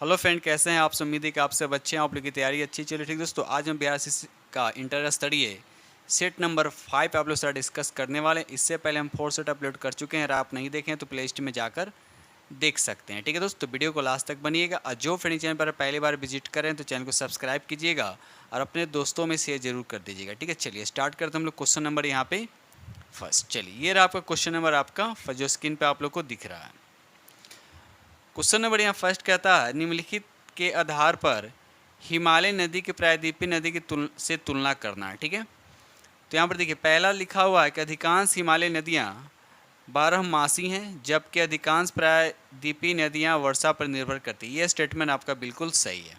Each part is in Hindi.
हेलो फ्रेंड, कैसे हैं आप? उम्मीद है कि आप सब अच्छे हैं, आप लोग की तैयारी अच्छी चलिए। ठीक दोस्तों, आज हम बिहार सी का इंटर स्तरीय सेट नंबर 5 आप लोग साथ डिस्कस करने वाले हैं। इससे पहले हम 4 सेट अपलोड कर चुके हैं। अगर आप नहीं देखें तो प्ले लिस्ट में जाकर देख सकते हैं। ठीक है दोस्तों, वीडियो को लास्ट तक बनिएगा और जो फ्रेंड चैनल पर पहली बार विजिट करें तो चैनल को सब्सक्राइब कीजिएगा और अपने दोस्तों में शेयर जरूर कर दीजिएगा। ठीक है, चलिए स्टार्ट करते हैं हम लोग। क्वेश्चन नंबर यहाँ पे फर्स्ट, चलिए ये रहा आपका क्वेश्चन नंबर आपका जो स्क्रीन पर आप लोग को दिख रहा है। क्वेश्चन नंबर यहाँ फर्स्ट कहता है, निम्नलिखित के आधार पर हिमालय नदी के प्रायद्वीपीय नदी की से तुलना करना है। ठीक है, तो यहाँ पर देखिए पहला लिखा हुआ है कि अधिकांश हिमालय नदियाँ 12 मासी हैं, जबकि अधिकांश प्रायद्वीपीय नदियाँ वर्षा पर निर्भर करती है। ये स्टेटमेंट आपका बिल्कुल सही है।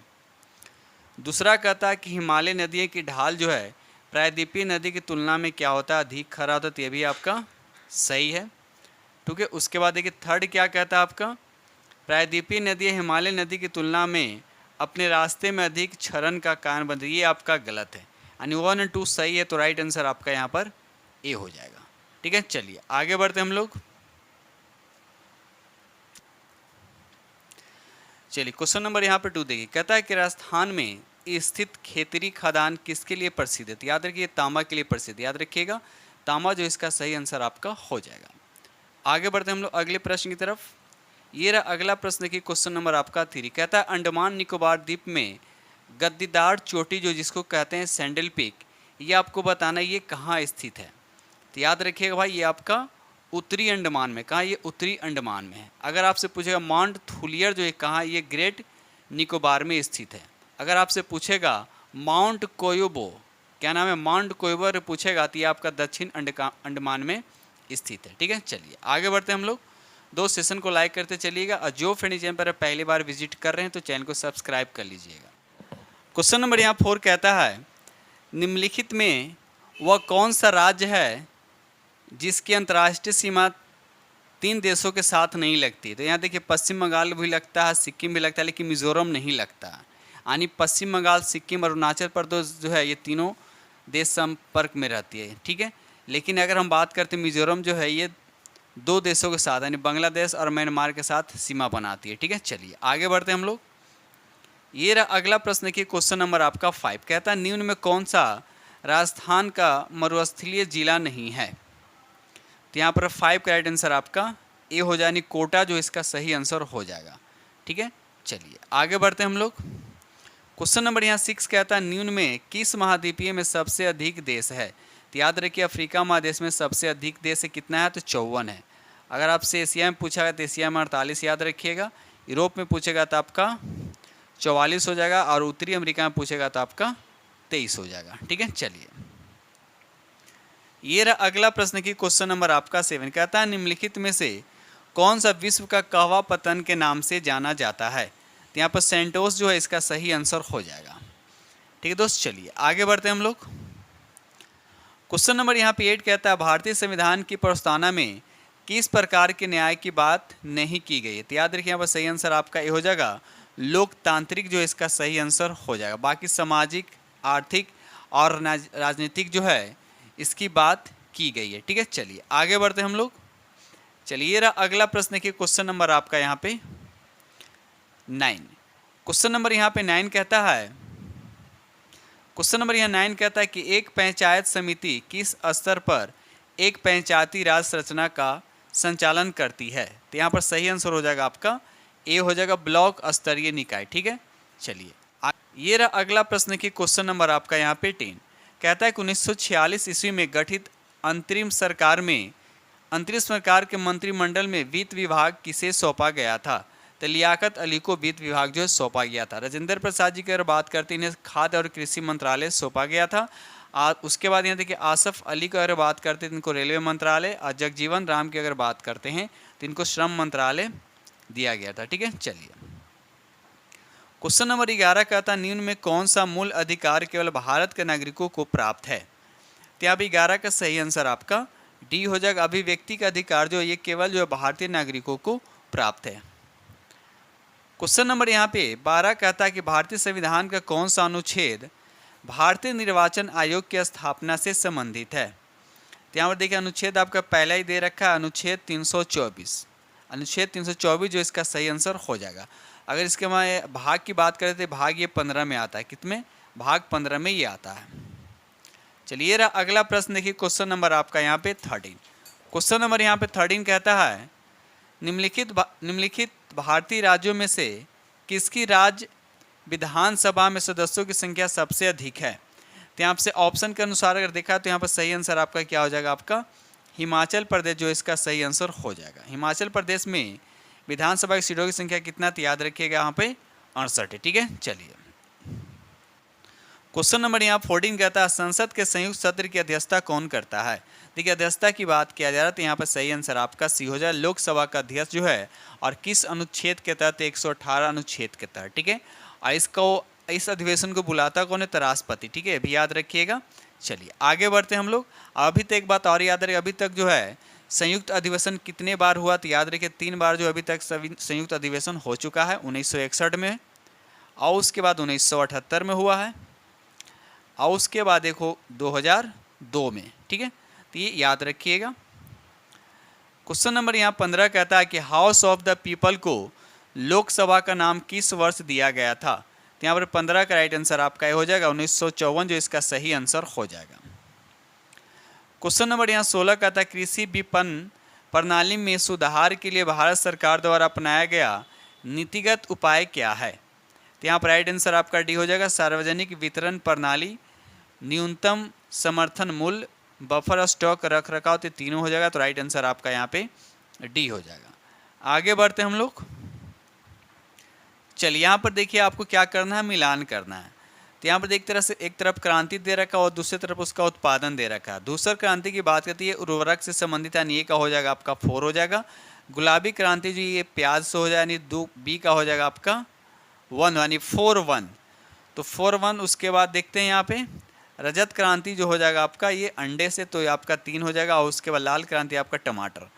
दूसरा कहता है कि हिमालय नदियों की ढाल जो है प्रायद्वीपीय नदी की तुलना में क्या होता है, अधिक खरा होता है। तो ये भी आपका सही है। ठीक है, उसके बाद देखिए थर्ड क्या कहता है आपका, प्रायद्वीपीय नदियाँ हिमालय नदी की तुलना में अपने रास्ते में अधिक क्षरण का कारण बनती है। ये आपका गलत है, यानी 1 और 2 सही है, तो राइट आंसर आपका यहाँ पर ए हो जाएगा। ठीक है, चलिए आगे बढ़ते हम लोग। चलिए क्वेश्चन नंबर यहाँ पर 2 देखिए, कहता है कि राजस्थान में स्थित खेतरी खदान किसके लिए प्रसिद्ध है। तो याद रखिए तांबा के लिए प्रसिद्ध, याद रखिएगा तांबा जो इसका सही आंसर आपका हो जाएगा। आगे बढ़ते हम लोग अगले प्रश्न की तरफ। ये रहा अगला प्रश्न की क्वेश्चन नंबर आपका 3, कहता है अंडमान निकोबार द्वीप में गद्दीदार चोटी जो जिसको कहते हैं सैंडल पीक, ये आपको बताना ये कहाँ स्थित है। तो याद रखिएगा भाई, ये आपका उत्तरी अंडमान में, कहाँ, ये उत्तरी अंडमान में है। अगर आपसे पूछेगा माउंट थुलियर जो है कहाँ, ये ग्रेट निकोबार में स्थित है। अगर आपसे पूछेगा माउंट कोयोबो, क्या नाम है, माउंट कोयोबो पूछेगा तो ये आपका दक्षिण अंडमान में स्थित है। ठीक है, चलिए आगे बढ़ते हैं हम लोग। 2 सेशन को लाइक करते चलिएगा और जो फ्रेंड चैनल पर पहली बार विजिट कर रहे हैं तो चैनल को सब्सक्राइब कर लीजिएगा। क्वेश्चन नंबर यहाँ 4 कहता है, निम्नलिखित में वह कौन सा राज्य है जिसकी अंतर्राष्ट्रीय सीमा 3 देशों के साथ नहीं लगती। तो यहाँ देखिए पश्चिम बंगाल भी लगता है, सिक्किम भी लगता है, लेकिन मिजोरम नहीं लगता। यानी पश्चिम बंगाल, सिक्किम और अरुणाचल प्रदेश जो है ये तीनों देश संपर्क में रहती है। ठीक है, लेकिन अगर हम बात करते हैं मिजोरम जो है ये 2 देशों के साथ यानी बांग्लादेश और म्यांमार के साथ सीमा बनाती है। ठीक है, चलिए आगे बढ़ते हैं हम लोग। ये रहा अगला प्रश्न की क्वेश्चन नंबर आपका 5, कहता है निम्न में कौन सा राजस्थान का मरुस्थलीय जिला नहीं है। तो यहाँ पर 5 का राइट आंसर आपका ए हो जाए, यानी कोटा जो इसका सही आंसर हो जाएगा। ठीक है, चलिए आगे बढ़ते हैं हम लोग। क्वेश्चन नंबर यहाँ 6 कहता है निम्न में किस महाद्वीपीय में सबसे अधिक देश है। तो याद रखिए अफ्रीका महादेश में सबसे अधिक देश कितना है, तो 54 है। अगर आपसे एशिया में पूछा गया तो एशिया में 48 याद रखिएगा। यूरोप में पूछेगा तो आपका 44 हो जाएगा और उत्तरी अमेरिका में पूछेगा तो आपका 23 हो जाएगा। ठीक है, चलिए ये रहा अगला प्रश्न की क्वेश्चन नंबर आपका 7, कहता है निम्नलिखित में से कौन सा विश्व का कहवा पतन के नाम से जाना जाता है। तो यहाँ पर सेंटोस जो है इसका सही आंसर हो जाएगा। ठीक है दोस्त, चलिए आगे बढ़ते हैं हम लोग। क्वेश्चन नंबर यहाँ पे 8 कहता है भारतीय संविधान की प्रस्तावना में किस प्रकार के न्याय की बात नहीं की गई है। तो याद रखिए यहाँ पर सही आंसर आपका ये हो जाएगा लोकतांत्रिक जो इसका सही आंसर हो जाएगा। बाकी सामाजिक, आर्थिक और राजनीतिक जो है इसकी बात की गई है। ठीक है, चलिए आगे बढ़ते हम लोग। चलिए रहा अगला प्रश्न की क्वेश्चन नंबर आपका यहाँ पे 9। क्वेश्चन नंबर यहाँ पे 9 कहता है, क्वेश्चन नंबर यहाँ 9 कहता है कि एक पंचायत समिति किस स्तर पर एक पंचायती राज संरचना का संचालन करती है। तो यहाँ पर सही आंसर हो जाएगा आपका ए हो जाएगा ब्लॉक स्तरीय निकाय। ठीक है, चलिए ये रहा अगला प्रश्न की क्वेश्चन नंबर आपका यहाँ पे 10, कहता है कि 1946 ईस्वी में गठित अंतरिम सरकार के मंत्रिमंडल में वित्त विभाग किसे सौंपा गया था। तो लियाकत अली को वित्त विभाग जो है सौंपा गया था। राजेंद्र प्रसाद जी की अगर बात करते हैं इन्हें खाद्य और कृषि मंत्रालय सौंपा गया था। उसके बाद यहाँ देखिए आसफ अली की अगर बात करते हैं तो इनको रेलवे मंत्रालय, और जगजीवन राम की अगर बात करते हैं तो इनको श्रम मंत्रालय दिया गया था। ठीक है, चलिए क्वेश्चन नंबर 11 कहता है निम्न में कौन सा मूल अधिकार केवल भारत के नागरिकों को प्राप्त है। तो यहाँ 11 का सही आंसर आपका डी हो जाएगा, अभिव्यक्ति का अधिकार जो ये केवल जो भारतीय नागरिकों को प्राप्त है। क्वेश्चन नंबर यहाँ पे 12 कहता है कि भारतीय संविधान का कौन सा अनुच्छेद भारतीय निर्वाचन आयोग की स्थापना से संबंधित है। तो यहाँ पर देखिए अनुच्छेद आपका पहला ही दे रखा है, अनुच्छेद 324। अनुच्छेद 324 जो इसका सही आंसर हो जाएगा। अगर इसके मैं भाग की बात करें तो भाग ये 15 में आता है, कितने, भाग 15 में ये आता है। चलिए रहा अगला प्रश्न, देखिए क्वेश्चन नंबर आपका यहाँ पे 13। क्वेश्चन नंबर यहाँ पे 13 कहता है निम्नलिखित भारतीय राज्यों में से किसकी राज्य विधानसभा में सदस्यों की संख्या सबसे अधिक है। तो यहाँ से ऑप्शन के अनुसार अगर देखा तो यहाँ पर सही आंसर आपका क्या हो जाएगा, आपका हिमाचल प्रदेश जो इसका सही आंसर हो जाएगा। हिमाचल प्रदेश में विधानसभा की सीटों की संख्या कितना, तो याद रखिएगा यहाँ पे 68 है। ठीक है, चलिए क्वेश्चन नंबर यहाँ 14 कहता है संसद के संयुक्त सत्र की अध्यक्षता कौन करता है। देखिए अध्यक्षता की बात किया जा रहा है तो यहाँ पर सही आंसर आपका सी हो जाए, लोकसभा का अध्यक्ष जो है, और किस अनुच्छेद के तहत, 118 अनुच्छेद के तहत। ठीक है, और इसको इस अधिवेशन को बुलाता कौन है, तो राष्ट्रपति। ठीक है, अभी याद रखिएगा। चलिए आगे बढ़ते हैं हम लोग। अभी तक एक बात और याद रखिए, अभी तक जो है संयुक्त अधिवेशन कितने बार हुआ, तो याद रखिए 3 बार जो अभी तक संयुक्त अधिवेशन हो चुका है। 1961 में, और उसके बाद 1978 में हुआ है, और उसके बाद देखो 2002 में। ठीक है, तो ये याद रखिएगा। क्वेश्चन नंबर यहाँ 15 कहता है कि हाउस ऑफ द पीपल को लोकसभा का नाम किस वर्ष दिया गया था। तो यहाँ पर 15 का राइट आंसर आपका ये हो जाएगा 1954 जो इसका सही आंसर हो जाएगा। क्वेश्चन नंबर यहाँ 16 कहता है कृषि विपणन प्रणाली में सुधार के लिए भारत सरकार द्वारा अपनाया गया नीतिगत उपाय क्या है। तो यहाँ पर राइट आंसर आपका डी हो जाएगा, सार्वजनिक वितरण प्रणाली, न्यूनतम समर्थन मूल्य, बफर स्टॉक रख रखाव, तो तीनों हो जाएगा। तो राइट आंसर आपका यहाँ पे डी हो जाएगा। आगे बढ़ते हैं हम लोग। चलिए यहाँ पर देखिए आपको क्या करना है, मिलान करना है। तो यहाँ पर एक तरफ क्रांति दे रखा और दूसरी तरफ उसका उत्पादन दे रखा है। दूसरी क्रांति की बात करती है उर्वरक से संबंधित, यानी ए का हो जाएगा आपका 4 हो जाएगा। गुलाबी क्रांति जो ये प्याज से हो जाए, यानी 2 बी का हो जाएगा आपका 1, यानी 4-1। तो 4-1। उसके बाद देखते हैं यहाँ पे रजत क्रांति जो हो जाएगा आपका ये अंडे से, तो आपका 3 हो जाएगा। और उसके बाद लाल क्रांति आपका टमाटर।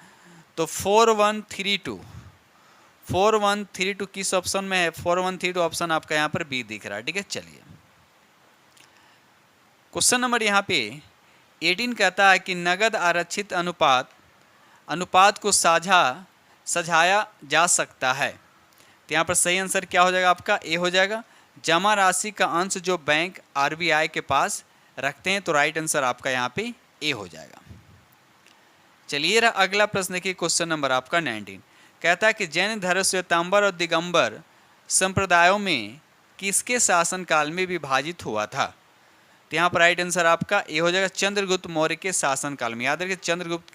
तो 4132 4132 किस ऑप्शन में है, 4132 ऑप्शन आपका यहाँ पर बी दिख रहा है। ठीक है, चलिए क्वेश्चन नंबर यहाँ पे 18 कहता है कि नगद आरक्षित अनुपात को सझाया जा सकता है। तो यहाँ पर सही आंसर क्या हो जाएगा आपका, ए हो जाएगा, जमा राशि का अंश जो बैंक आरबीआई के पास रखते हैं। तो राइट आंसर आपका यहाँ पे ए हो जाएगा। चलिए अगला प्रश्न देखिए, क्वेश्चन नंबर आपका 19 कहता है कि जैन धर्म श्वेतांबर और दिगंबर संप्रदायों में किसके शासनकाल में विभाजित हुआ था। तो यहाँ पर राइट आंसर आपका ए हो जाएगा, चंद्रगुप्त मौर्य के शासनकाल में। याद रखिए चंद्रगुप्त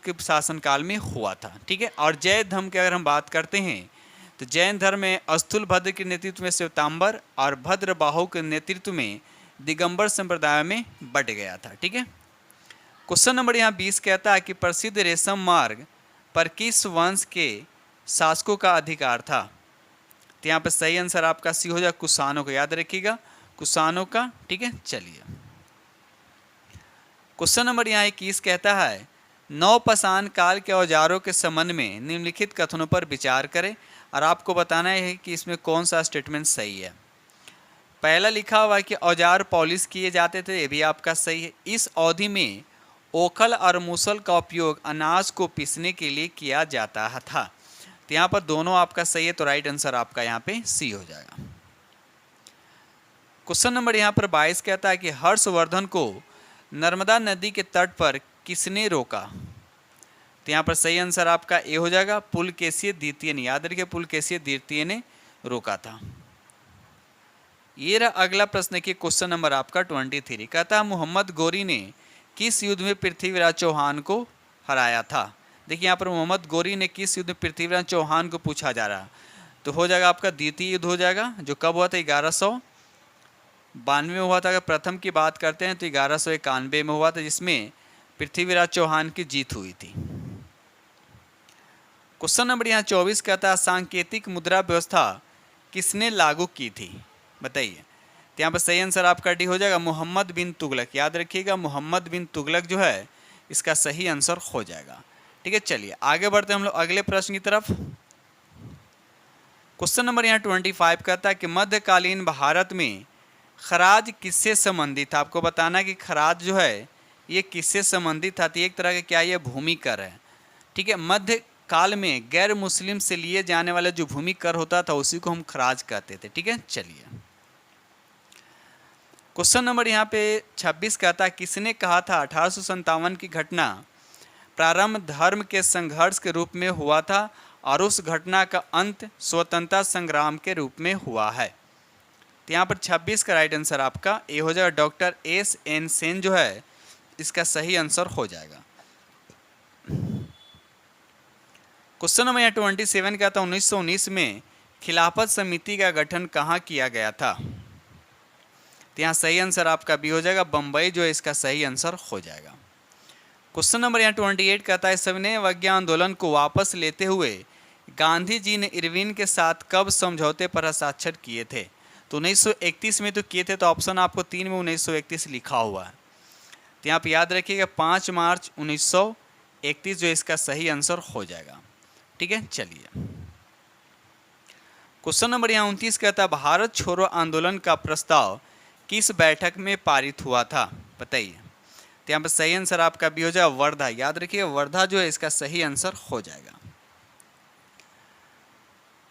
के शासनकाल में हुआ था। ठीक है, और जैन धर्म की अगर हम बात करते हैं तो जैन धर्म में स्थूलभद्र के नेतृत्व में श्वेतांबर और भद्रबाहु के नेतृत्व में दिगंबर संप्रदाय में बट गया था। ठीक है, क्वेश्चन नंबर यहाँ 20 कहता है कि प्रसिद्ध रेशम मार्ग पर किस वंश के शासकों का अधिकार था। तो यहाँ पर सही आंसर आपका सी हो जाए, कुषाणों को। याद रखिएगा, कुषाणों का। ठीक है, चलिए क्वेश्चन नंबर यहाँ 21 कहता है नवपाषाण काल के औजारों के संबंध में निम्नलिखित कथनों पर विचार करें, और आपको बताना है कि इसमें कौन सा स्टेटमेंट सही है। पहला लिखा हुआ है कि औजार पॉलिश किए जाते थे, ये भी आपका सही है। इस अवधि में ओखल और मूसल का उपयोग अनाज को पीसने के लिए किया जाता था। तो यहाँ पर दोनों आपका सही है, तो राइट आंसर आपका यहाँ पे सी हो जाएगा। क्वेश्चन नंबर यहाँ पर 22 कहता है कि हर्षवर्धन को नर्मदा नदी के तट पर किसने रोका। तो यहाँ पर सही आंसर आपका ए हो जाएगा, पुलकेशी द्वितीय ने। याद रखिए, पुलकेशी द्वितीय ने रोका था। ये रहा अगला प्रश्न की क्वेश्चन नंबर आपका 23 कहता है मोहम्मद गोरी ने किस युद्ध में पृथ्वीराज चौहान को हराया था। देखिए यहाँ पर मोहम्मद गोरी ने किस युद्ध में पृथ्वीराज चौहान को पूछा जा रहा है, तो हो जाएगा आपका द्वितीय युद्ध हो जाएगा, जो कब हुआ था 1192 में हुआ था। अगर प्रथम की बात करते हैं तो 1191 में हुआ था, जिसमें पृथ्वीराज चौहान की जीत हुई थी। क्वेश्चन नंबर यहाँ 24 कहता है सांकेतिक मुद्रा व्यवस्था किसने लागू की थी, बताइए। तो यहाँ पर सही आंसर आपका डी हो जाएगा, मोहम्मद बिन तुगलक। याद रखिएगा, मोहम्मद बिन तुगलक जो है इसका सही आंसर हो जाएगा। ठीक है, चलिए आगे बढ़ते हैं हम लोग अगले प्रश्न की तरफ। क्वेश्चन नंबर यहाँ 25 कहता है कि मध्यकालीन भारत में खराज किससे संबंधित था। आपको बताना है कि खराज जो है ये किससे संबंधित था। तो एक तरह का क्या ये भूमि कर है। ठीक है, काल में गैर मुस्लिम से लिए जाने वाला जो भूमि कर होता था उसी को हम खराज कहते थे। ठीक है, चलिए क्वेश्चन नंबर यहाँ पे 26 कहता है, किसने कहा था 1857 की घटना प्रारंभ धर्म के संघर्ष के रूप में हुआ था और उस घटना का अंत स्वतंत्रता संग्राम के रूप में हुआ है। तो यहाँ पर 26 का राइट आंसर आपका ए हो जाएगा। डॉक्टर एस एन सेन जो है इसका सही आंसर हो जाएगा। क्वेश्चन नंबर यहाँ 27 का था, 1919 में खिलाफत समिति का गठन कहाँ किया गया था? तो यहाँ सही आंसर आपका बी हो जाएगा, बम्बई जो है इसका सही आंसर हो जाएगा। क्वेश्चन नंबर यहाँ 28 कहता है, सविनय अवज्ञा आंदोलन को वापस लेते हुए गांधी जी ने इरविन के साथ कब समझौते पर हस्ताक्षर किए थे? तो 1931 में तो किए थे, तो ऑप्शन आपको 3 में 1931 लिखा हुआ है। तो यहाँ पे याद रखिएगा 5 मार्च 1931 जो इसका सही आंसर हो जाएगा। ठीक है, चलिए क्वेश्चन नंबर यहाँ 29 कहता है, भारत छोड़ो आंदोलन का प्रस्ताव किस बैठक में पारित हुआ था? बताइए। तो यहाँ पर सही आंसर आपका भी हो जाएगा वर्धा। याद रखिए वर्धा जो है इसका सही आंसर हो जाएगा।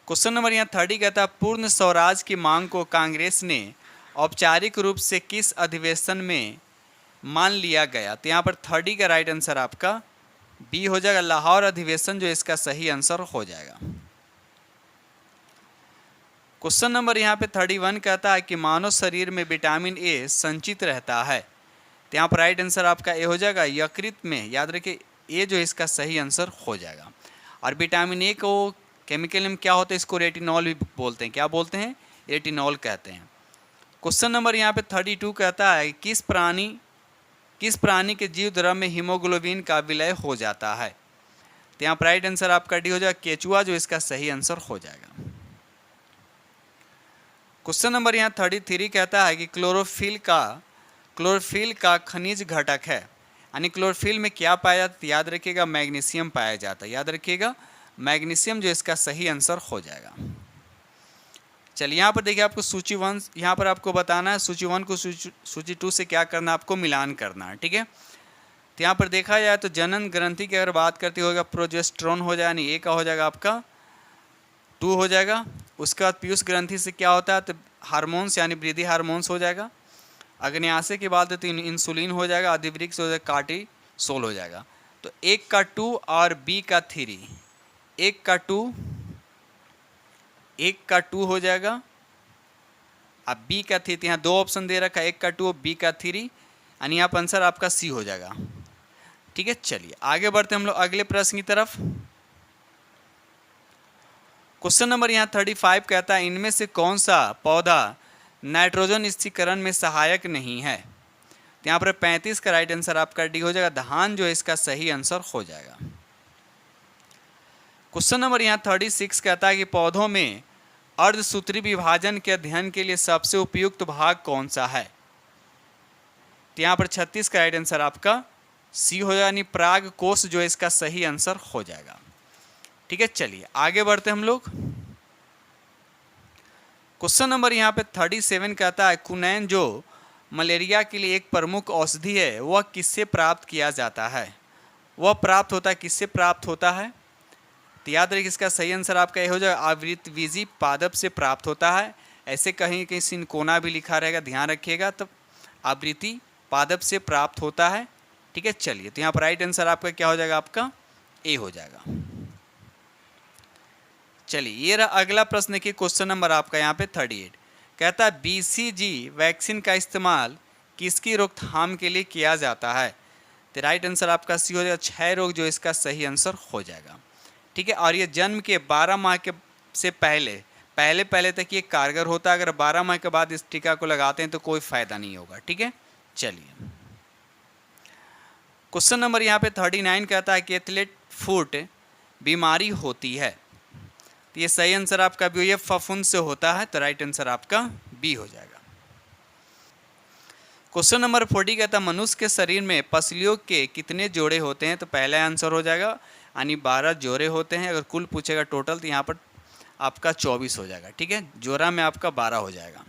क्वेश्चन नंबर यहाँ 30 कहता है, पूर्ण स्वराज की मांग को कांग्रेस ने औपचारिक रूप से किस अधिवेशन में मान लिया गया? तो यहाँ पर 30 का राइट आंसर आपका बी हो जाएगा, लाहौर अधिवेशन जो इसका सही आंसर हो जाएगा। क्वेश्चन नंबर यहाँ पे 31 कहता है कि मानव शरीर में विटामिन ए संचित रहता है। तो यहाँ पर राइट आंसर आपका ए हो जाएगा यकृत में। याद रखिए ए जो इसका सही आंसर हो जाएगा। और विटामिन ए को केमिकल में क्या होता है, इसको रेटिनॉल भी बोलते हैं। क्या बोलते हैं? रेटिनॉल कहते हैं। क्वेश्चन नंबर यहाँ पे 32 कहता है, किस प्राणी के जीव द्रव में हीमोग्लोबिन का विलय हो जाता है? तो यहाँ पर राइट आंसर आपका डी हो जाएगा केचुआ जो इसका सही आंसर हो जाएगा। क्वेश्चन नंबर यहाँ 33 कहता है कि क्लोरोफिल का खनिज घटक है, यानी क्लोरोफिल में क्या पाया जाता है? याद रखिएगा मैग्नीशियम पाया जाता है। याद रखिएगा मैग्नीशियम जो इसका सही आंसर हो जाएगा। चलिए यहाँ पर देखिए आपको सूची 1 यहाँ पर आपको बताना है, सूची 1 को सूची 2 से क्या करना है, आपको मिलान करना है। ठीक है, तो यहाँ पर देखा जाए तो जनन ग्रंथि की अगर बात करते होगा प्रोजेस्टेरोन हो जाएगा, यानी ए का हो जाएगा आपका 2 हो जाएगा। उसके बाद पीयूष ग्रंथि से क्या होता है, तो हार्मोन्स यानी वृद्धि हार्मोन्स हो जाएगा। अग्न्याशय की बात है तो इंसुलिन हो जाएगा। अधिवृक्ष हो जाएगा कार्टिसोल हो जाएगा। तो एक का 2 और बी का 3, एक का 2 हो जाएगा। अब बी का 3, यहाँ 2 ऑप्शन दे रखा है, एक का 2 और बी का 3, यानी यहाँ पर आंसर आपका सी हो जाएगा। ठीक है, चलिए आगे बढ़ते हम लोग अगले प्रश्न की तरफ। क्वेश्चन नंबर यहाँ 35 कहता है, इनमें से कौन सा पौधा नाइट्रोजन स्थिरीकरण में सहायक नहीं है? तो यहाँ पर 35 का राइट आंसर आपका डी हो जाएगा, धान जो इसका सही आंसर हो जाएगा। क्वेश्चन नंबर यहाँ 36 कहता है कि पौधों में अर्धसूत्री विभाजन के अध्ययन के लिए सबसे उपयुक्त भाग कौन सा है? तो यहाँ पर 36 का राइट आंसर आपका सी हो जाएगा, यानी पराग कोष जो इसका सही आंसर हो जाएगा। ठीक है, चलिए आगे बढ़ते हम लोग। क्वेश्चन नंबर यहाँ पे 37 कहता है, क्विनैन जो मलेरिया के लिए एक प्रमुख औषधि है वह किससे प्राप्त किया जाता है? वह प्राप्त होता है किससे प्राप्त होता है? तो याद रखिए इसका सही आंसर आपका ये हो जाएगा, आवृतबीजी पादप से प्राप्त होता है। ऐसे कहीं कहीं सिनकोना भी लिखा रहेगा, ध्यान रखिएगा। तब आवृत्ति पादप से प्राप्त होता है। ठीक है, चलिए तो यहाँ पर राइट आंसर आपका क्या हो जाएगा, आपका ए हो जाएगा। चलिए ये रहा अगला प्रश्न की क्वेश्चन नंबर आपका यहाँ पे 38 कहता है, BCG वैक्सीन का इस्तेमाल किसकी रोकथाम के लिए किया जाता है? तो राइट आंसर आपका सी हो जाएगा, क्षय रोग जो इसका सही आंसर हो जाएगा। ठीक है, और ये जन्म के 12 माह के से पहले तक ये कारगर होता है। अगर 12 माह के बाद इस टीका को लगाते हैं तो कोई फायदा नहीं होगा। ठीक है, चलिए क्वेश्चन नंबर यहाँ पे 39 कहता है कि एथलेट फुट बीमारी होती है। तो ये सही आंसर आपका बी हो, ये फफूंद से होता है। तो राइट आंसर आपका बी हो जाएगा। क्वेश्चन नंबर 40 कहता है, मनुष्य के शरीर में पसलियों के कितने जोड़े होते हैं? तो पहला आंसर हो जाएगा, यानी 12 जोड़े होते हैं। अगर कुल पूछेगा टोटल तो यहाँ पर आपका 24 हो जाएगा। ठीक है, जोड़ा में आपका 12 हो जाएगा।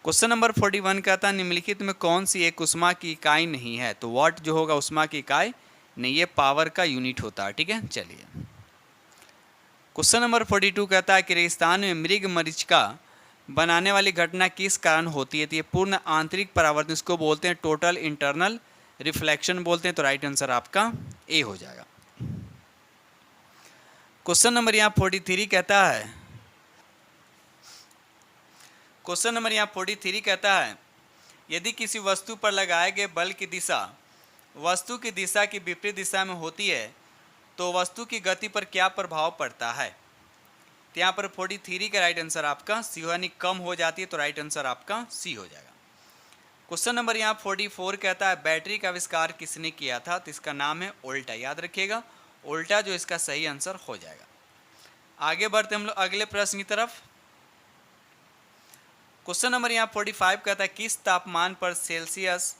क्वेश्चन नंबर 41 कहता है, निम्नलिखित में कौन सी एक उष्मा की इकाई नहीं है? तो वाट जो होगा उष्मा की इकाई नहीं, ये पावर का यूनिट होता है। ठीक है, चलिए क्वेश्चन नंबर 42 कहता है कि रेगिस्तान में मृग मरीचिका बनाने वाली घटना किस कारण होती है? तो ये पूर्ण आंतरिक परावर्तन, इसको बोलते हैं टोटल इंटरनल रिफ्लेक्शन बोलते हैं। तो राइट आंसर आपका ए हो जाएगा। क्वेश्चन नंबर यहाँ 43 कहता है, क्वेश्चन नंबर यहाँ 43 कहता है यदि किसी वस्तु पर लगाए गए बल की दिशा वस्तु की दिशा की विपरीत दिशा में होती है तो वस्तु की गति पर क्या प्रभाव पड़ता है? तो यहाँ पर 43 का राइट आंसर आपका सी हो, यानी कम हो जाती है। तो राइट आंसर आपका सी हो जाएगा। क्वेश्चन नंबर यहाँ 44 कहता है बैटरी का आविष्कार किसने किया था? तो इसका नाम है ओल्टा, याद रखिएगा ओल्टा जो इसका सही आंसर हो जाएगा। आगे बढ़ते हम लोग अगले प्रश्न की तरफ। क्वेश्चन नंबर यहाँ 45 कहता है किस तापमान पर सेल्सियस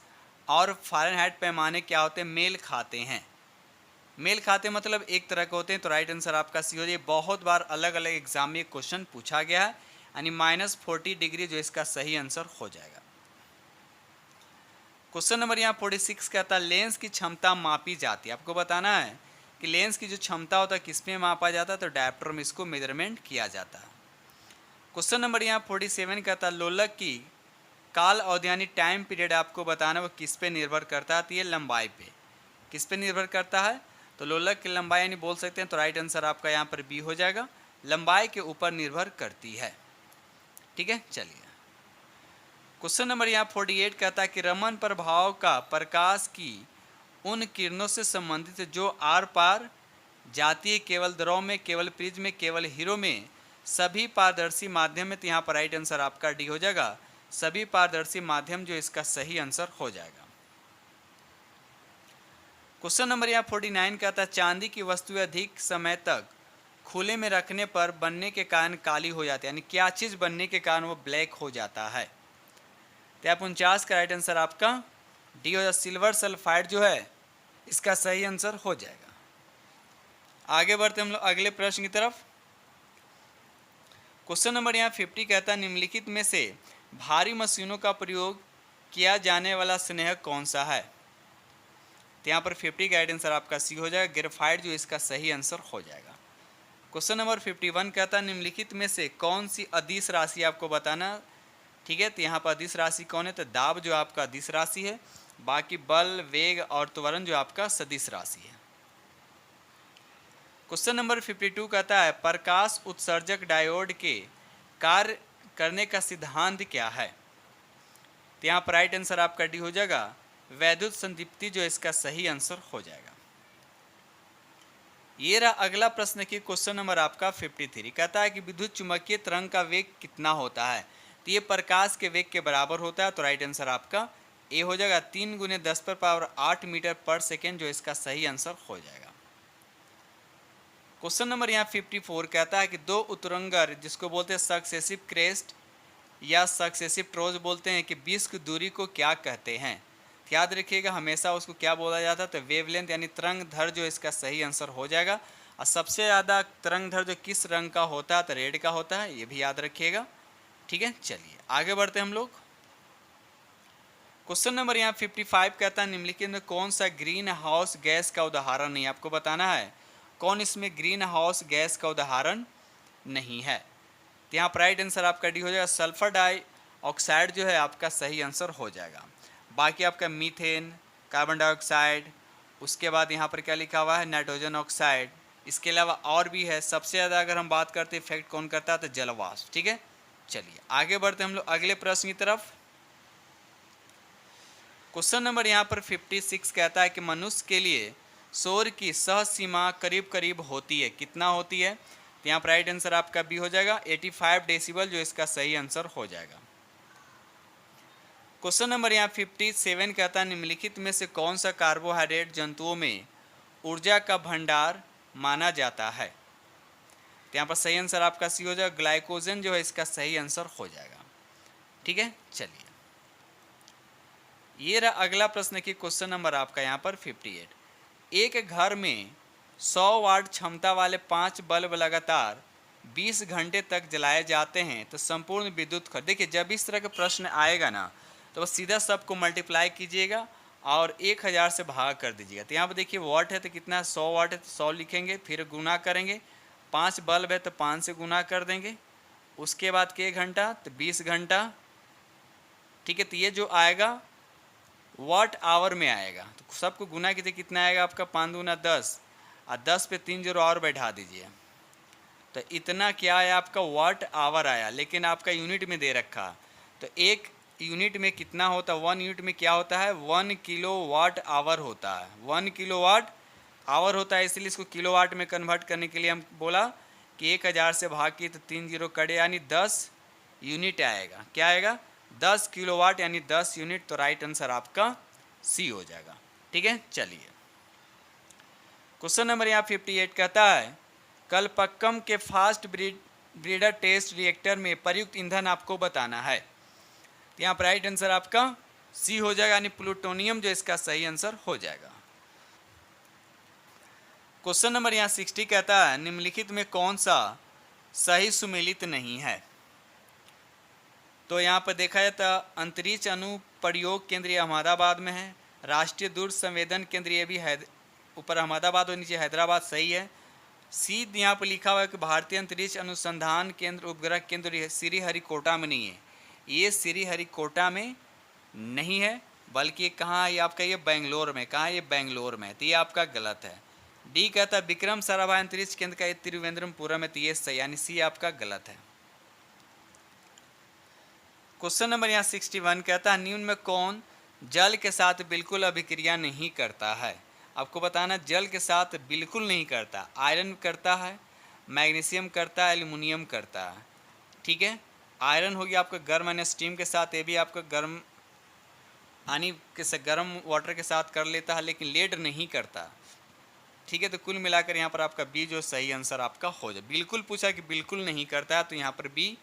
और फ़ारेनहाइट पैमाने क्या होते हैं? मेल खाते हैं। मेल खाते मतलब एक तरह के होते हैं। तो राइट आंसर आपका सी हो जाए। बहुत बार अलग अलग एग्जाम में क्वेश्चन पूछा गया है, यानी -40 डिग्री जो इसका सही आंसर हो जाएगा। क्वेश्चन नंबर यहाँ 46 कहता है लेंस की क्षमता मापी जाती है। आपको बताना है कि लेंस की जो क्षमता होता है किस में मापा जाता है? तो डायप्टर में इसको मेजरमेंट किया जाता है। क्वेश्चन नंबर यहाँ 47 कहता है लोलक की काल अवधि यानी टाइम पीरियड आपको बताना वो किस पे निर्भर करता है? तो ये लंबाई पे। किस पे निर्भर करता है? तो लोलक की लंबाई यानी बोल सकते हैं। तो राइट आंसर आपका यहाँ पर बी हो जाएगा, लंबाई के ऊपर निर्भर करती है। ठीक है, चलिए क्वेश्चन नंबर यहाँ 48 कहता है कि रमन प्रभाव का प्रकाश की उन किरणों से संबंधित है जो आर पार जाती है, केवल द्रव में, केवल प्रिज्म में, केवल हीरो में, सभी पारदर्शी माध्यम में। तो यहाँ पर राइट आंसर आपका डी हो जाएगा, सभी पारदर्शी माध्यम जो इसका सही आंसर हो जाएगा। क्वेश्चन नंबर यहाँ 49 कहता है चांदी की वस्तुएं अधिक समय तक खुले में रखने पर बनने के कारण काली हो जाती है, यानी क्या चीज़ बनने के कारण वो ब्लैक हो जाता है? तो 49 का राइट आंसर आपका डी हो जाएगा, सिल्वर सल्फाइड जो है इसका सही आंसर हो जाएगा। आगे बढ़ते हम लोग अगले प्रश्न की तरफ। क्वेश्चन नंबर यहाँ 50 कहता है निम्नलिखित में से भारी मशीनों का प्रयोग किया जाने वाला स्नेहक कौन सा है? तो यहाँ पर 50 का राइट आंसर आपका सी हो जाएगा, ग्रेफाइट जो इसका सही आंसर हो जाएगा। क्वेश्चन नंबर 51 कहता है निम्नलिखित में से कौन सी अदिश राशि आपको बताना। ठीक है, तो यहाँ पर अदिश राशि कौन है? तो दाब जो आपका अदिश राशि है, बाकी बल, वेग और त्वरण जो आपका सदिश राशि है। क्वेश्चन नंबर 52 कहता है प्रकाश उत्सर्जक डायोड के कार्य करने का सिद्धांत क्या है? तो यहाँ पर राइट आंसर आपका डी हो जाएगा, वैद्युत संदीप्ति जो इसका सही आंसर हो जाएगा। ये रहा अगला प्रश्न की क्वेश्चन नंबर आपका 53 कहता है कि विद्युत चुम्बकीय तरंग का वेग कितना होता है? तो ये प्रकाश के वेग के बराबर होता है। तो राइट आंसर आपका ए हो जाएगा, 3 × 10⁸ मीटर पर सेकेंड जो इसका सही आंसर हो जाएगा। क्वेश्चन नंबर यहाँ 54 कहता है कि दो उत्तुंगर जिसको बोलते हैं सक्सेसिव क्रेस्ट या सक्सेसिव ट्रोज बोलते हैं कि 20 की दूरी को क्या कहते हैं? याद रखिएगा हमेशा उसको क्या बोला जाता है? तो वेवलेंथ यानी तरंग धर जो इसका सही आंसर हो जाएगा। और सबसे ज़्यादा तरंग धर जो किस रंग का होता है? तो रेड का होता है, ये भी याद रखिएगा। ठीक है, चलिए आगे बढ़ते हैं हम लोग। क्वेश्चन नंबर यहाँ 55 कहता है निम्नलिखित में कौन सा ग्रीन हाउस गैस का उदाहरण नहीं? आपको बताना है कौन इसमें ग्रीन हाउस गैस का उदाहरण नहीं है। तो यहाँ पर राइट आंसर आपका डी हो जाएगा, सल्फर डाइऑक्साइड जो है आपका सही आंसर हो जाएगा। बाकी आपका मीथेन, कार्बन डाइऑक्साइड, उसके बाद यहाँ पर क्या लिखा हुआ है नाइट्रोजन ऑक्साइड, इसके अलावा और भी है। सबसे ज़्यादा अगर हम बात करते हैं इफेक्ट कौन करता है? तो जलवाष्प। ठीक है, चलिए आगे बढ़ते हम लोग अगले प्रश्न की तरफ। क्वेश्चन नंबर यहाँ पर 56 कहता है कि मनुष्य के लिए शोर की सह सीमा करीब करीब होती है, कितना होती है? तो यहाँ पर राइट आंसर आपका बी हो जाएगा, 85 डेसिबल जो इसका सही आंसर हो जाएगा। क्वेश्चन नंबर यहाँ 57 कहता है निम्नलिखित में से कौन सा कार्बोहाइड्रेट जंतुओं में ऊर्जा का भंडार माना जाता है? तो यहाँ पर सही आंसर आपका सी हो जाएगा, ग्लाइकोजन जो है इसका सही आंसर हो जाएगा। ठीक है, चलिए ये रहा अगला प्रश्न की क्वेश्चन नंबर आपका यहाँ पर 58। एक घर में 100 वाट क्षमता वाले 5 बल्ब लगातार 20 घंटे तक जलाए जाते हैं तो संपूर्ण विद्युत खर्च। देखिए जब इस तरह का प्रश्न आएगा ना तो बस सीधा सबको मल्टीप्लाई कीजिएगा और 1000 से भाग कर दीजिएगा। तो यहाँ पर देखिए वाट है तो कितना 100 वाट है तो 100 लिखेंगे, फिर गुना करेंगे 5 बल्ब है तो 5 से गुना कर देंगे, उसके बाद के घंटा तो 20 घंटा, ठीक है। तो ये जो आएगा वाट आवर में आएगा, तो सबको गुना कीजिए, कितना आएगा आपका 5 दूना 10, और 10 पे 3 जीरो और बैठा दीजिए, तो इतना क्या है आपका वाट आवर आया। लेकिन आपका यूनिट में दे रखा, तो एक यूनिट में कितना होता है, 1 यूनिट में क्या होता है, 1 किलो वाट आवर होता है, 1 किलो वाट आवर होता है। इसलिए इसको किलो वाट में कन्वर्ट करने के लिए हम बोला कि 1000 से भाग की तो 3 जीरो कटे, यानी 10 यूनिट आएगा। क्या आएगा, 10 किलोवाट यानी 10 यूनिट। तो राइट आंसर आपका सी हो जाएगा, ठीक है। चलिए क्वेश्चन नंबर यहाँ 58 कहता है कलपक्कम के फास्ट ब्रीडर टेस्ट रिएक्टर में प्रयुक्त ईंधन आपको बताना है। तो यहाँ पर राइट आंसर आपका सी हो जाएगा, यानी प्लूटोनियम जो इसका सही आंसर हो जाएगा। क्वेश्चन नंबर यहाँ 60 कहता है निम्नलिखित में कौन सा सही सुमेलित नहीं है। तो यहाँ पर देखा जाए तो अंतरिक्ष अनुप्रयोग केंद्र अहमदाबाद में है, राष्ट्रीय दूर संवेदन केंद्र ये भी ऊपर अहमदाबाद और नीचे हैदराबाद, सही है। सी यहाँ पर लिखा हुआ है कि भारतीय अंतरिक्ष अनुसंधान केंद्र उपग्रह केंद्र श्रीहरिकोटा में नहीं है, ये श्रीहरिकोटा में नहीं है, बल्कि ये कहाँ है, आपका ये बेंगलोर में। कहाँ है ये, बेंगलोर में। तो ये आपका गलत है। डी कहता है विक्रम साराभाई अंतरिक्ष केंद्र का ये तिरुवनंतपुरम में, तो ये सही, यानी सी आपका गलत है। क्वेश्चन नंबर यहाँ 61 कहता है निम्न में कौन जल के साथ बिल्कुल अभिक्रिया नहीं करता है। आपको बताना जल के साथ बिल्कुल नहीं करता, आयरन करता है, मैग्नीशियम करता है, एल्युमिनियम करता है, ठीक है। आयरन हो गया आपका गर्म यानी स्टीम के साथ, ये भी आपका गर्म पानी के गर्म वाटर के साथ कर लेता है, लेकिन लेड नहीं करता, ठीक है। तो कुल मिलाकर यहाँ पर आपका बी जो सही आंसर आपका हो जाए। बिल्कुल पूछा कि बिल्कुल नहीं करता है, तो यहाँ पर बी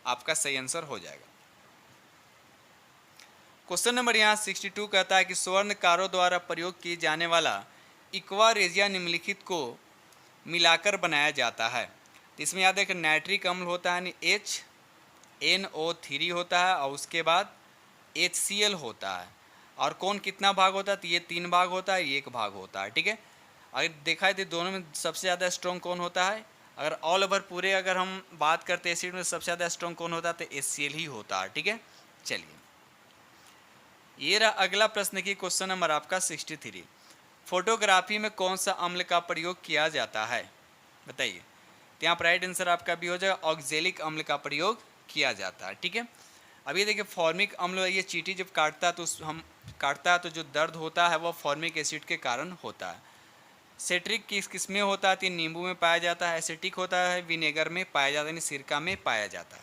आपका सही आंसर हो जाएगा। क्वेश्चन नंबर यहाँ 62 कहता है कि स्वर्णकारों द्वारा प्रयोग किए जाने वाला इक्वा रेजिया निम्नलिखित को मिलाकर बनाया जाता है। इसमें याद है कि नाइट्रिक अम्ल होता है, यानी HNO3 होता है, और उसके बाद HCl होता है, और कौन कितना भाग होता है, तो ये 3 भाग होता है, ये 1 भाग होता है, ठीक है। अगर देखा जाए दोनों में सबसे ज़्यादा स्ट्रॉन्ग कौन होता है, अगर ऑल ओवर पूरे अगर हम बात करते हैं एसिड में सबसे ज़्यादा स्ट्रॉन्ग कौन होता है, तो HCl ही होता है, ठीक है। चलिए ये रहा अगला प्रश्न की क्वेश्चन नंबर आपका 63। फोटोग्राफी में कौन सा अम्ल का प्रयोग किया जाता है, बताइए। तो यहाँ पर राइट आंसर आपका भी हो जाएगा, ऑक्जेलिक अम्ल का प्रयोग किया जाता है, ठीक है। अब ये देखिए फॉर्मिक अम्ल, ये चींटी जब काटता है तो जो दर्द होता है वो फॉर्मिक एसिड के कारण होता है। सेट्रिक किस में होता है, तो नींबू में पाया जाता है। एसिटिक होता है विनेगर में पाया जाता है, यानी सिरका में पाया जाता है।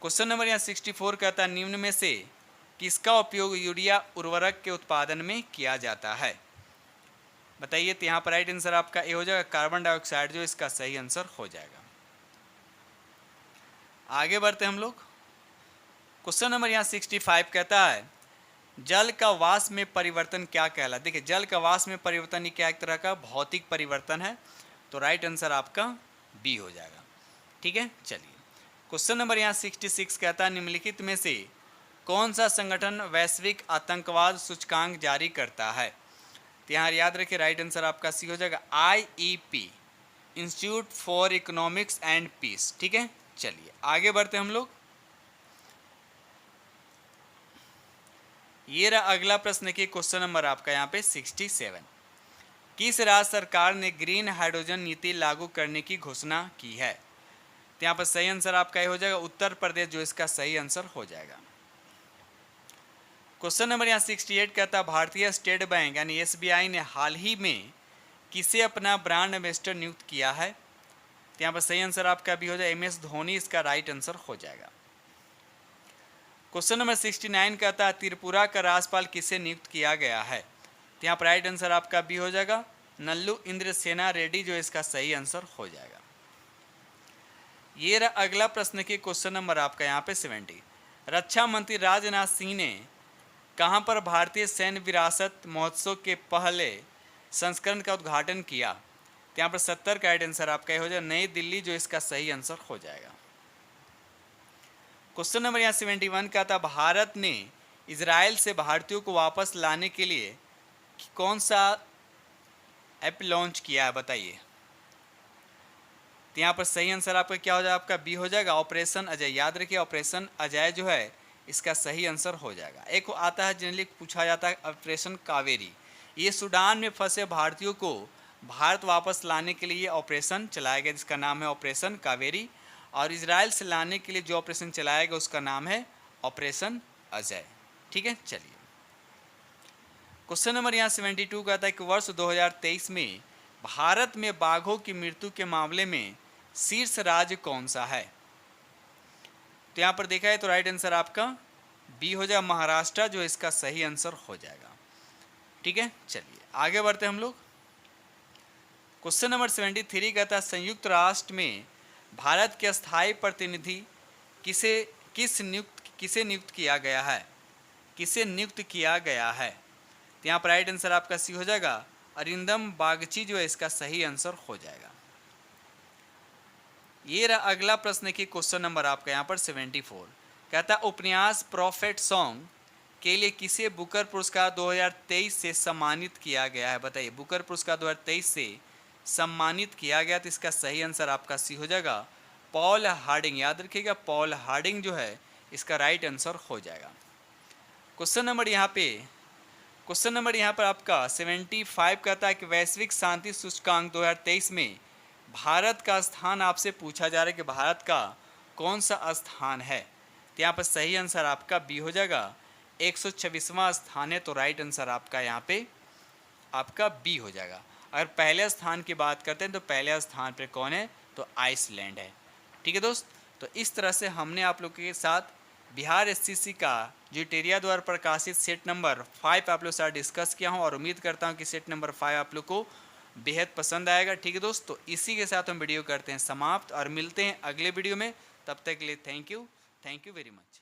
क्वेश्चन नंबर यहाँ 64 कहता है निम्न में से किसका उपयोग यूरिया उर्वरक के उत्पादन में किया जाता है, बताइए। तो यहाँ पर राइट आंसर आपका ए हो जाएगा, कार्बन डाइऑक्साइड जो इसका सही आंसर हो जाएगा। आगे बढ़ते हम लोग। क्वेश्चन नंबर यहाँ 65 कहता है जल का वाष्प में परिवर्तन क्या कहलाता है। देखिए जल का वाष्प में परिवर्तन ये क्या एक तरह का भौतिक परिवर्तन है, तो राइट आंसर आपका बी हो जाएगा, ठीक है। चलिए क्वेश्चन नंबर यहाँ 66 कहता है निम्नलिखित में से कौन सा संगठन वैश्विक आतंकवाद सूचकांक जारी करता है। तो यहाँ याद रखिए राइट आंसर आपका सी हो जाएगा, IEP, institute for economics and peace, ठीक है। चलिए आगे बढ़ते हम लोग। ये रहा अगला प्रश्न की क्वेश्चन नंबर आपका यहाँ पे 67। किस राज्य सरकार ने ग्रीन हाइड्रोजन नीति लागू करने की घोषणा की है। तो यहाँ पर सही आंसर आपका ये हो जाएगा उत्तर प्रदेश जो इसका सही आंसर हो जाएगा। क्वेश्चन नंबर यहाँ 68 कहता है भारतीय स्टेट बैंक यानी SBI ने हाल ही में किसे अपना ब्रांड एम्बेसडर नियुक्त किया है। तो यहाँ पर सही आंसर आपका भी हो जाए MS धोनी इसका राइट आंसर हो जाएगा। क्वेश्चन नंबर 69 कहता है त्रिपुरा का राज्यपाल किसे नियुक्त किया गया है। तो यहाँ पर राइट आंसर आपका भी हो जाएगा नल्लू इंद्रसेना रेड्डी जो इसका सही आंसर हो जाएगा। ये रहा अगला प्रश्न की क्वेश्चन नंबर आपका यहाँ पे 70। रक्षा मंत्री राजनाथ सिंह ने कहाँ पर भारतीय सैन्य विरासत महोत्सव के पहले संस्करण का उद्घाटन किया। तो यहाँ पर 70 का राइट आंसर आपका ये हो जाएगा नई दिल्ली जो इसका सही आंसर हो जाएगा। क्वेश्चन नंबर यहाँ 71 का था भारत ने इजराइल से भारतीयों को वापस लाने के लिए कौन सा ऐप लॉन्च किया है बताइए। तो यहाँ पर सही आंसर आपका क्या हो जाएगा, आपका बी हो जाएगा, ऑपरेशन अजय। याद रखिए ऑपरेशन अजय जो है इसका सही आंसर हो जाएगा। एक आता है जनरली पूछा जाता है ऑपरेशन कावेरी। ये सूडान में फंसे भारतीयों को भारत वापस लाने के लिए ऑपरेशन चलाया गया जिसका नाम है ऑपरेशन कावेरी। और इजराइल से लाने के लिए जो ऑपरेशन चलाया गया उसका नाम है ऑपरेशन अजय। ठीक है, चलिए क्वेश्चन नंबर यहाँ 72 कहता है कि वर्ष 2023 में भारत में बाघों की मृत्यु के मामले में शीर्ष राज्य कौन सा है। तो यहाँ पर देखा है तो राइट आंसर आपका बी हो जाएगा, महाराष्ट्र जो इसका सही आंसर हो जाएगा। ठीक है, चलिए आगे बढ़ते हैं हम लोग। क्वेश्चन नंबर 73 कहता है संयुक्त राष्ट्र में भारत के स्थायी प्रतिनिधि किसे नियुक्त किया गया है, किसे नियुक्त किया गया है। तो यहाँ पर राइट आंसर आपका सी हो जाएगा, अरिंदम बागची जो है इसका सही आंसर हो जाएगा। ये रहा अगला प्रश्न की क्वेश्चन नंबर आपका यहाँ पर 74 कहता है उपन्यास प्रॉफिट सॉन्ग के लिए किसे बुकर पुरस्कार 2023 से सम्मानित किया गया है। बताइए बुकर पुरस्कार 2023 से सम्मानित किया गया, तो इसका सही आंसर आपका सी हो जाएगा, पॉल हार्डिंग। याद रखिएगा पॉल हार्डिंग जो है इसका राइट आंसर हो जाएगा। क्वेश्चन नंबर यहाँ पर आपका 75 कहता है कि वैश्विक शांति सूचकांक 2023 में भारत का स्थान आपसे पूछा जा रहा है कि भारत का कौन सा स्थान है। तो यहाँ पर सही आंसर आपका बी हो जाएगा, 126वां स्थान है। तो राइट आंसर आपका यहाँ पे आपका बी हो जाएगा। अगर पहले स्थान की बात करते हैं तो पहले स्थान पे कौन है, तो आइसलैंड है। ठीक है दोस्त, तो इस तरह से हमने आप लोगों के साथ बिहार एससीसी का जो टेरिया द्वारा प्रकाशित सेट नंबर 5 आप लोग के साथ डिस्कस किया हूँ और उम्मीद करता हूँ कि सेट नंबर 5 आप लोग को बेहद पसंद आएगा। ठीक है दोस्त, तो इसी के साथ हम वीडियो करते हैं समाप्त और मिलते हैं अगले वीडियो में। तब तक के लिए थैंक यू वेरी मच।